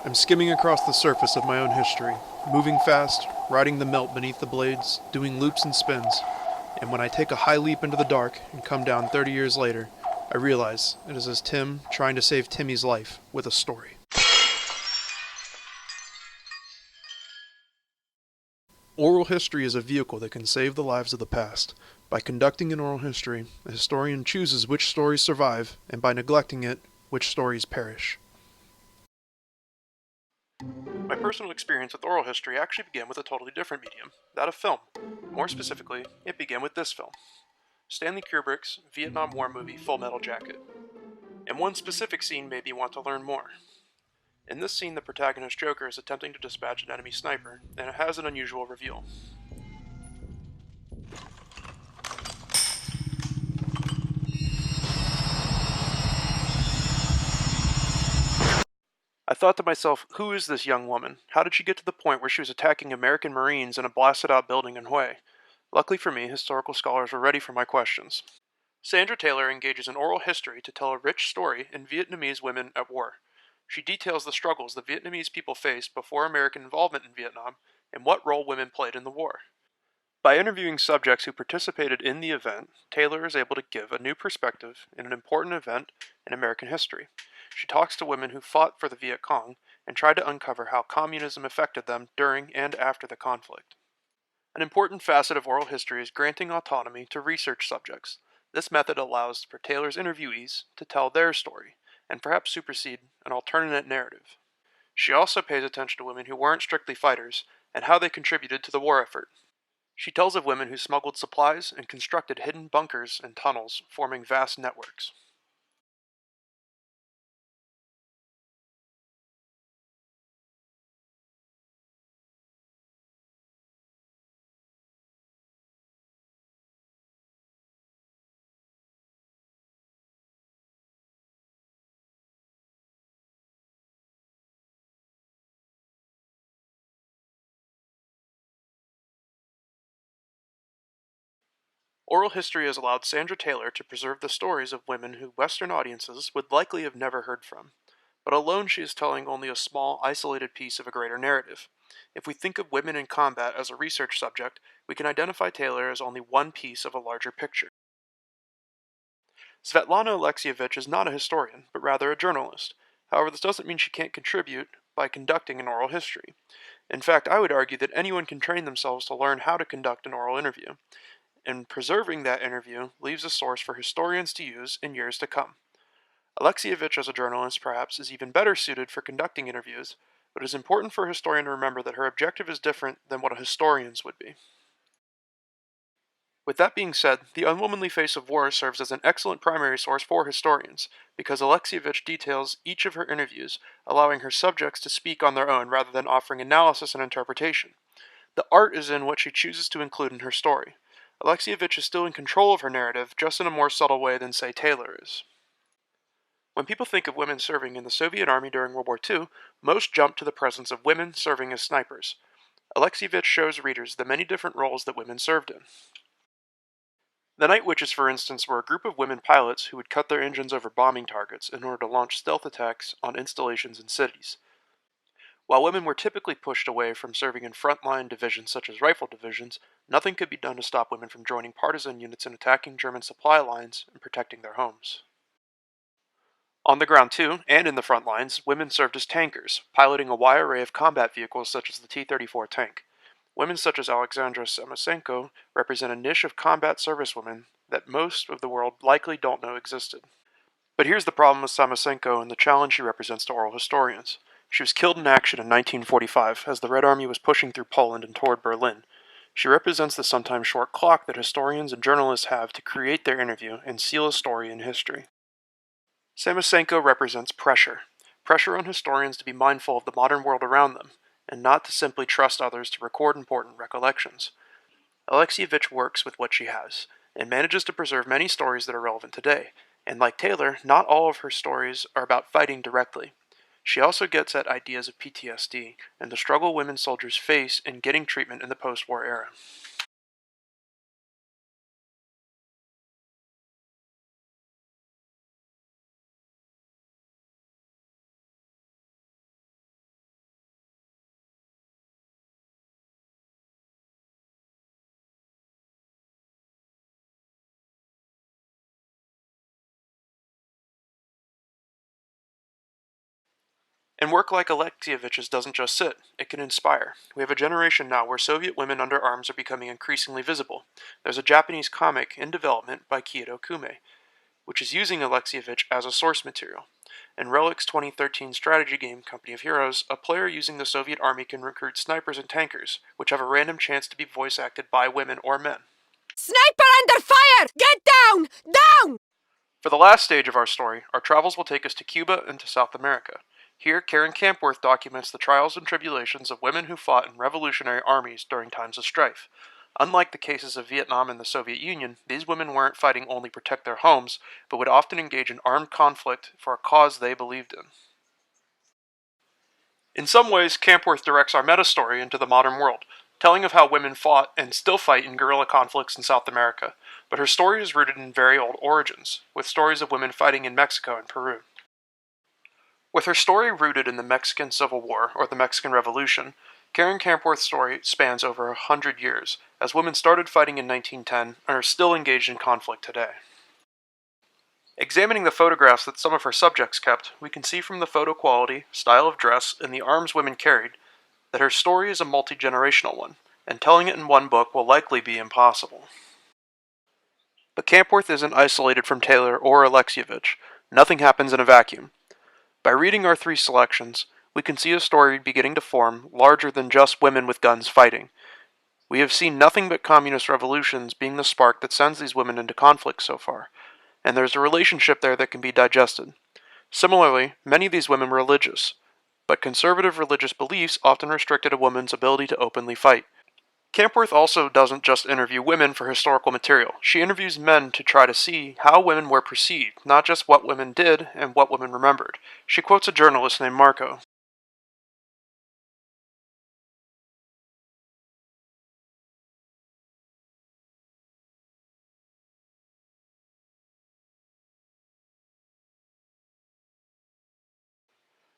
I'm skimming across the surface of my own history, moving fast, riding the melt beneath the blades, doing loops and spins, and when I take a high leap into the dark and come down 30 years later, I realize it is as Tim trying to save Timmy's life with a story. Oral history is a vehicle that can save the lives of the past. By conducting an oral history, a historian chooses which stories survive, and by neglecting it, which stories perish. My personal experience with oral history actually began with a totally different medium, that of film. More specifically, it began with this film, Stanley Kubrick's Vietnam War movie Full Metal Jacket. And one specific scene made me want to learn more. In this scene, the protagonist Joker is attempting to dispatch an enemy sniper, and it has an unusual reveal. I thought to myself, who is this young woman? How did she get to the point where she was attacking American Marines in a blasted out building in Hue? Luckily for me, historical scholars were ready for my questions. Sandra Taylor engages in oral history to tell a rich story in Vietnamese women at war. She details the struggles the Vietnamese people faced before American involvement in Vietnam and what role women played in the war. By interviewing subjects who participated in the event, Taylor is able to give a new perspective in an important event in American history. She talks to women who fought for the Viet Cong and tried to uncover how communism affected them during and after the conflict. An important facet of oral history is granting autonomy to research subjects. This method allows for Taylor's interviewees to tell their story, and perhaps supersede an alternate narrative. She also pays attention to women who weren't strictly fighters, and how they contributed to the war effort. She tells of women who smuggled supplies and constructed hidden bunkers and tunnels, forming vast networks. Oral history has allowed Sandra Taylor to preserve the stories of women who Western audiences would likely have never heard from. But alone she is telling only a small, isolated piece of a greater narrative. If we think of women in combat as a research subject, we can identify Taylor as only one piece of a larger picture. Svetlana Alexievich is not a historian, but rather a journalist. However, this doesn't mean she can't contribute by conducting an oral history. In fact, I would argue that anyone can train themselves to learn how to conduct an oral interview, and preserving that interview leaves a source for historians to use in years to come. Alexievich, as a journalist, perhaps is even better suited for conducting interviews, but it is important for a historian to remember that her objective is different than what a historian's would be. With that being said, The Unwomanly Face of War serves as an excellent primary source for historians, because Alexievich details each of her interviews, allowing her subjects to speak on their own rather than offering analysis and interpretation. The art is in what she chooses to include in her story. Alexievich is still in control of her narrative, just in a more subtle way than, say, Taylor is. When people think of women serving in the Soviet Army during World War II, most jump to the presence of women serving as snipers. Alexievich shows readers the many different roles that women served in. The Night Witches, for instance, were a group of women pilots who would cut their engines over bombing targets in order to launch stealth attacks on installations in cities. While women were typically pushed away from serving in frontline divisions such as rifle divisions, nothing could be done to stop women from joining partisan units in attacking German supply lines and protecting their homes. On the ground, too, and in the front lines, women served as tankers, piloting a wide array of combat vehicles such as the T-34 tank. Women such as Alexandra Samosenko represent a niche of combat servicewomen that most of the world likely don't know existed. But here's the problem with Samosenko and the challenge she represents to oral historians. She was killed in action in 1945 as the Red Army was pushing through Poland and toward Berlin. She represents the sometimes short clock that historians and journalists have to create their interview and seal a story in history. Samosenko represents pressure. Pressure on historians to be mindful of the modern world around them, and not to simply trust others to record important recollections. Alexievich works with what she has, and manages to preserve many stories that are relevant today. And like Taylor, not all of her stories are about fighting directly. She also gets at ideas of PTSD and the struggle women soldiers face in getting treatment in the post-war era. And work like Alexievich's doesn't just sit, it can inspire. We have a generation now where Soviet women under arms are becoming increasingly visible. There's a Japanese comic in development by Kyoto Kume, which is using Alexievich as a source material. In Relic's 2013 strategy game Company of Heroes, a player using the Soviet army can recruit snipers and tankers, which have a random chance to be voice acted by women or men. Sniper under fire! Get down! Down! For the last stage of our story, our travels will take us to Cuba and to South America. Here, Karen Campworth documents the trials and tribulations of women who fought in revolutionary armies during times of strife. Unlike the cases of Vietnam and the Soviet Union, these women weren't fighting only to protect their homes, but would often engage in armed conflict for a cause they believed in. In some ways, Campworth directs our meta-story into the modern world, telling of how women fought and still fight in guerrilla conflicts in South America, but her story is rooted in very old origins, with stories of women fighting in Mexico and Peru. With her story rooted in the Mexican Civil War, or the Mexican Revolution, Karen Campworth's story spans over 100 years, as women started fighting in 1910 and are still engaged in conflict today. Examining the photographs that some of her subjects kept, we can see from the photo quality, style of dress, and the arms women carried, that her story is a multi-generational one, and telling it in one book will likely be impossible. But Campworth isn't isolated from Taylor or Alexievich. Nothing happens in a vacuum. By reading our three selections, we can see a story beginning to form larger than just women with guns fighting. We have seen nothing but communist revolutions being the spark that sends these women into conflict so far, and there's a relationship there that can be digested. Similarly, many of these women were religious, but conservative religious beliefs often restricted a woman's ability to openly fight. Campworth also doesn't just interview women for historical material. She interviews men to try to see how women were perceived, not just what women did and what women remembered. She quotes a journalist named Marco.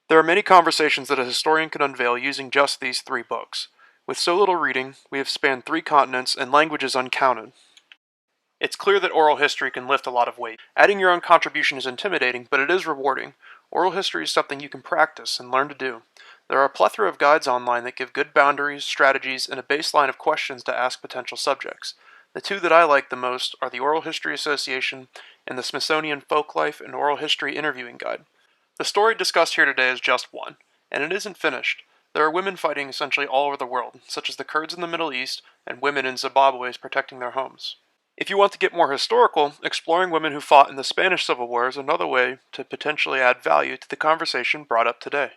There are many conversations that a historian can unveil using just these three books. With so little reading, we have spanned 3 continents and languages uncounted. It's clear that oral history can lift a lot of weight. Adding your own contribution is intimidating, but it is rewarding. Oral history is something you can practice and learn to do. There are a plethora of guides online that give good boundaries, strategies, and a baseline of questions to ask potential subjects. The 2 that I like the most are the Oral History Association and the Smithsonian Folklife and Oral History Interviewing Guide. The story discussed here today is just one, and it isn't finished. There are women fighting essentially all over the world, such as the Kurds in the Middle East and women in Zimbabwe protecting their homes. If you want to get more historical, exploring women who fought in the Spanish Civil War is another way to potentially add value to the conversation brought up today.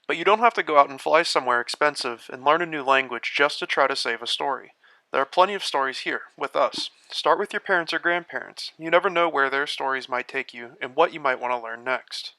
But you don't have to go out and fly somewhere expensive and learn a new language just to try to save a story. There are plenty of stories here, with us. Start with your parents or grandparents. You never know where their stories might take you and what you might want to learn next.